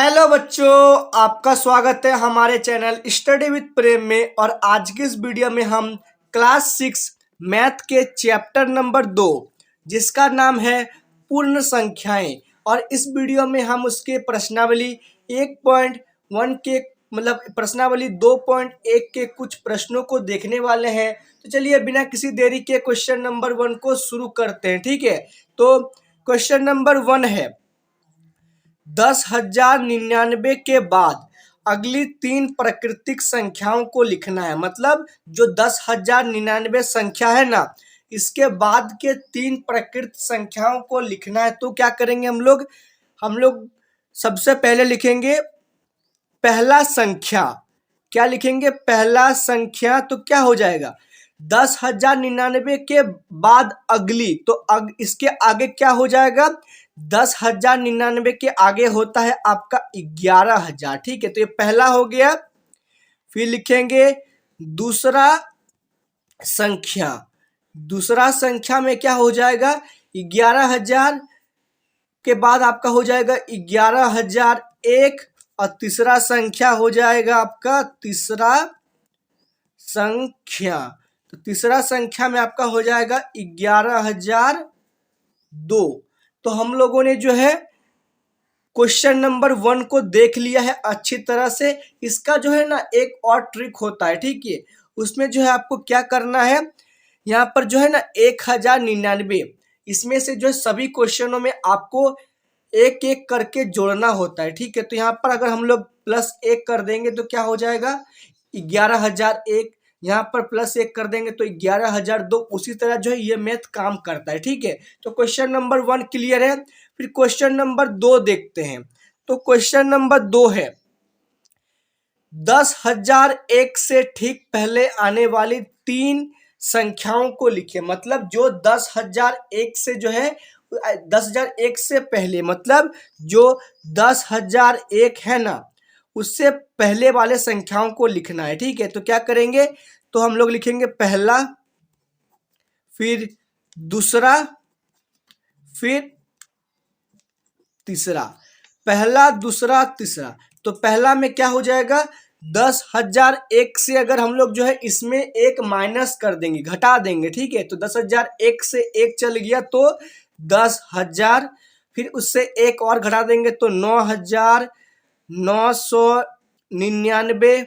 Hello बच्चों, आपका स्वागत है हमारे चैनल स्टडी विद प्रेम में। और आज की इस वीडियो में हम क्लास 6 मैथ के चैप्टर नंबर 2 जिसका नाम है पूर्ण संख्याएं, और इस वीडियो में हम उसके प्रश्नावली 1.1 के प्रश्नावली 2.1 के कुछ प्रश्नों को देखने वाले हैं। तो चलिए बिना किसी देरी के क्वेश्चन नंबर 1 को शुरू करते हैं। ठीक है, तो क्वेश्चन नंबर 1 है 10,099 के बाद अगली तीन प्राकृतिक संख्याओं को लिखना है। मतलब जो 10,099 संख्या है ना, इसके बाद के तीन प्राकृतिक संख्याओं को लिखना है। तो क्या करेंगे हम लोग सबसे पहले लिखेंगे पहला संख्या। क्या लिखेंगे? पहला संख्या। तो क्या हो जाएगा? 10,099 के बाद अगली, तो इसके आगे क्या हो जाएगा? 10,099 के आगे होता है आपका 11,000। ठीक है, तो ये पहला हो गया। फिर लिखेंगे दूसरा संख्या। दूसरा संख्या में क्या हो जाएगा? 11,000 के बाद आपका हो जाएगा 11,001। और तीसरा संख्या हो जाएगा आपका तीसरा संख्या। तो तीसरा संख्या में आपका हो जाएगा 11,002। तो हम लोगों ने जो है क्वेश्चन नंबर 1 को देख लिया है अच्छी तरह से। इसका जो है ना एक और ट्रिक होता है। ठीक है, उसमें जो है आपको क्या करना है, यहाँ पर जो है ना 1099, इसमें से जो है सभी क्वेश्चनों में आपको एक एक करके जोड़ना होता है। ठीक है, तो यहाँ पर अगर हम लोग +1 कर देंगे तो क्या हो जाएगा? 11,001। यहाँ पर +1 कर देंगे तो 11,002। उसी तरह जो है ये मैथ काम करता है। ठीक है, तो क्वेश्चन नंबर 1 क्लियर है। फिर क्वेश्चन नंबर 2 देखते हैं। तो क्वेश्चन नंबर 2 है 10,001 से ठीक पहले आने वाली तीन संख्याओं को लिखिए। मतलब जो 10,001 से जो है 10,001 से पहले, मतलब जो 10,001 है ना, उससे पहले वाले संख्याओं को लिखना है। ठीक है, तो क्या करेंगे? तो हम लोग लिखेंगे पहला, फिर दूसरा, फिर तीसरा। पहला, दूसरा, तीसरा। तो पहला में क्या हो जाएगा? 10,001 से अगर हम लोग जो है इसमें एक माइनस कर देंगे, घटा देंगे। ठीक है, तो 10,001 से एक चल गया तो 10,000। फिर उससे एक और घटा देंगे तो 9,999।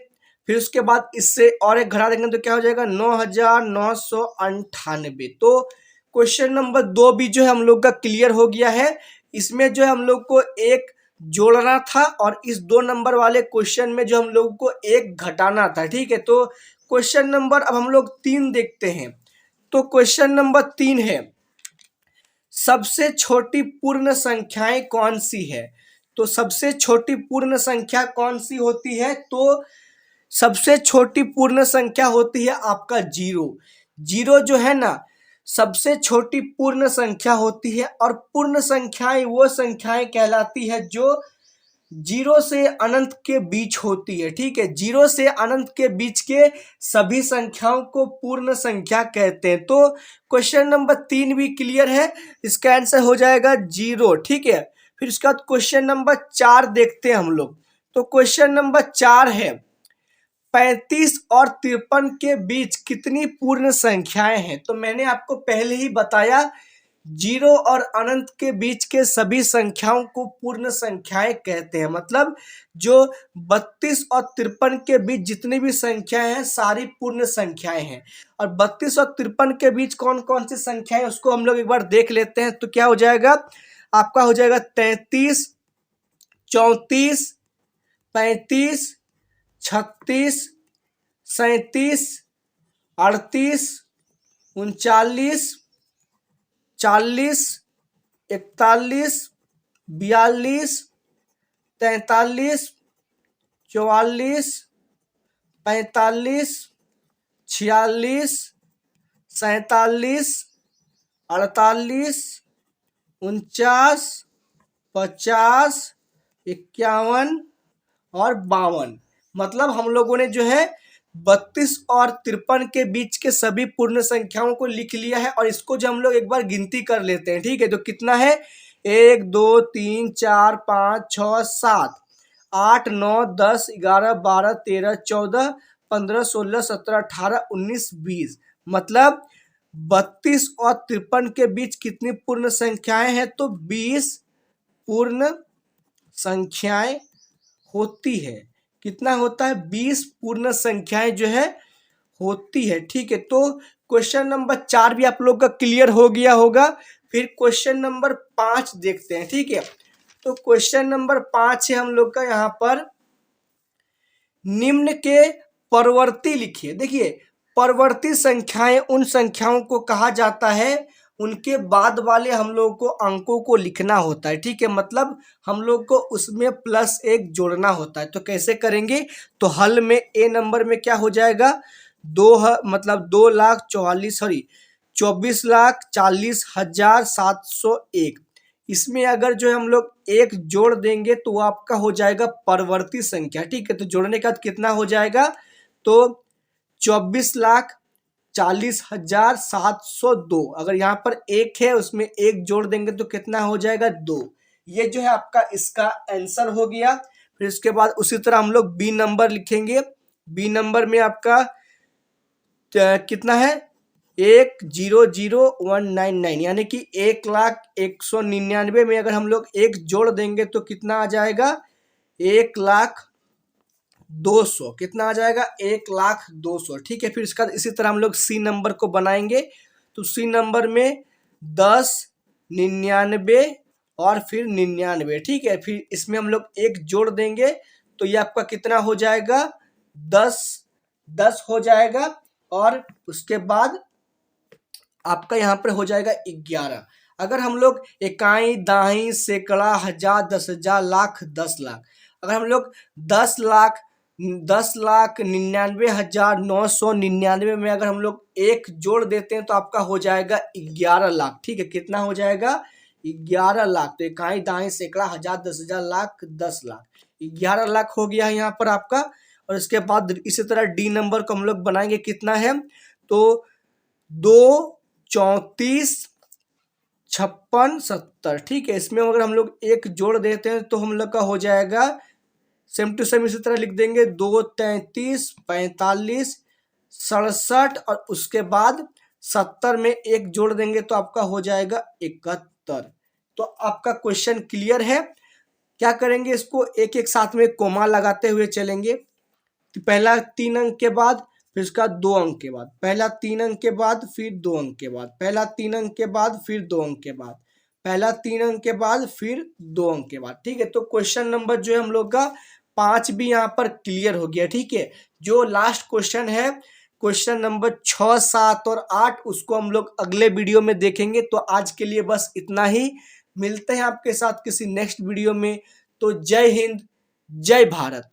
फिर उसके बाद इससे और एक घटा देंगे तो क्या हो जाएगा? 9,998। तो क्वेश्चन नंबर 2 भी जो है हम लोग का क्लियर हो गया है। इसमें जो है हम लोग को एक जोड़ना था और इस 2 नंबर वाले क्वेश्चन में जो हम लोग को एक घटाना था। ठीक है, तो क्वेश्चन नंबर अब हम लोग 3 देखते हैं। तो क्वेश्चन नंबर 3 है सबसे छोटी पूर्ण संख्याएं कौन सी है? तो सबसे छोटी पूर्ण संख्या कौन सी होती है? तो सबसे छोटी पूर्ण संख्या होती है आपका 0। 0 जो है ना सबसे छोटी पूर्ण संख्या होती है। और पूर्ण संख्याएं वो संख्याएं कहलाती है जो 0 से अनंत के बीच होती है। ठीक है, 0 से अनंत के बीच के सभी संख्याओं को पूर्ण संख्या कहते हैं। तो क्वेश्चन नंबर 3 भी क्लियर है, इसका आंसर हो जाएगा 0। ठीक है, फिर उसके बाद क्वेश्चन नंबर 4 देखते हैं हम लोग। तो क्वेश्चन नंबर 4 है 35 और 53 के बीच कितनी पूर्ण संख्याएं हैं? तो मैंने आपको पहले ही बताया 0 और अनंत के बीच के सभी संख्याओं को पूर्ण संख्याएं कहते हैं। मतलब जो 32 और 53 के बीच जितनी भी संख्याएं हैं सारी पूर्ण संख्याएं हैं। और 32 और 53 के बीच कौन कौन सी संख्याएं उसको हम लोग एक बार देख लेते हैं। तो क्या हो जाएगा? आपका हो जाएगा 33, 34, 35, 36, 37, 38, 39, 40, 41, 42, 43, 44, 45, 46, 47, 48, 49, 50, 51 और 52। मतलब हम लोगों ने जो है 32 और 53 के बीच के सभी पूर्ण संख्याओं को लिख लिया है। और इसको जो हम लोग एक बार गिनती कर लेते हैं। ठीक है, तो कितना है? 1 2 3 4 5 6 7। 8 9 10 11 12 13 14 15 16 17 18 19 20 मतलब 32 और 53 के बीच कितनी पूर्ण संख्याएं हैं? तो 20 पूर्ण संख्याएं होती है। कितना होता है? 20 पूर्ण संख्याएं जो है होती है। ठीक है, तो क्वेश्चन नंबर 4 भी आप लोग का क्लियर हो गया होगा। फिर क्वेश्चन नंबर 5 देखते हैं। ठीक है, तो क्वेश्चन नंबर 5 है हम लोग का यहाँ पर, निम्न के परवर्ती लिखिए। देखिए, परवर्ती संख्याएं उन संख्याओं को कहा जाता है, उनके बाद वाले हम लोग को अंकों को लिखना होता है। ठीक है, मतलब हम लोग को उसमें +1 जोड़ना होता है। तो कैसे करेंगे? तो हल में ए नंबर में क्या हो जाएगा? मतलब 24,40,701। इसमें अगर जो है हम लोग 1 जोड़ देंगे तो वो आपका हो जाएगा परवर्ती संख्या। ठीक है, तो जोड़ने के बाद कितना हो जाएगा? तो 24,40,702। अगर यहाँ पर 1 है, उसमें 1 जोड़ देंगे तो कितना हो जाएगा? 2। ये जो है आपका इसका आंसर हो गया। फिर उसके बाद उसी तरह हम लोग बी नंबर लिखेंगे। बी नंबर में आपका कितना है? 1,00,199, यानी कि 1,01,99 में अगर हम लोग 1 जोड़ देंगे तो कितना आ जाएगा? 1,02,000। कितना आ जाएगा? 1,02,000। ठीक है, फिर इसका इसी तरह हम लोग सी नंबर को बनाएंगे। तो सी नंबर में 10, 99 और फिर 99। ठीक है, फिर इसमें हम लोग 1 जोड़ देंगे तो ये आपका कितना हो जाएगा? 10 हो जाएगा। और उसके बाद आपका यहाँ पर हो जाएगा 11। अगर हम लोग इकाई, दाई, सैकड़ा, हजार, 10,000, लाख, 10 लाख, अगर हम लोग 10,99,999 में अगर हम लोग 1 जोड़ देते हैं तो आपका हो जाएगा 11 लाख। ठीक है, कितना हो जाएगा? 11 लाख। तो इकाई, दाई, सैकड़ा, हजार, 10,000, लाख, 10 लाख, 11 लाख हो गया है यहाँ पर आपका। और इसके बाद इसी तरह डी नंबर को हम लोग बनाएंगे। कितना है? तो 2, 34, 56, 70। ठीक है, इसमें अगर हम लोग 1 जोड़ देते हैं तो हम लोग का हो जाएगा सेम टू सेम इसी तरह लिख देंगे। 2, 33, 45, 67 और उसके बाद 70 में 1 जोड़ देंगे तो आपका हो जाएगा 71। तो आपका क्वेश्चन क्लियर है। क्या करेंगे? इसको एक एक साथ में कोमा लगाते हुए चलेंगे। तो पहला 3 अंक के बाद, फिर उसका 2 अंक के बाद, पहला 3 अंक के बाद, फिर 2 अंक के बाद, पहला 3 अंक के बाद, फिर 2 अंक के बाद, पहला 3 अंक के बाद, फिर 2 अंक के बाद। ठीक है, तो क्वेश्चन नंबर जो है हम लोग का 5 भी यहाँ पर क्लियर हो गया। ठीक है, जो लास्ट क्वेश्चन है, क्वेश्चन नंबर 6, 7 और 8, उसको हम लोग अगले वीडियो में देखेंगे। तो आज के लिए बस इतना ही। मिलते हैं आपके साथ किसी नेक्स्ट वीडियो में। तो जय हिंद, जय भारत।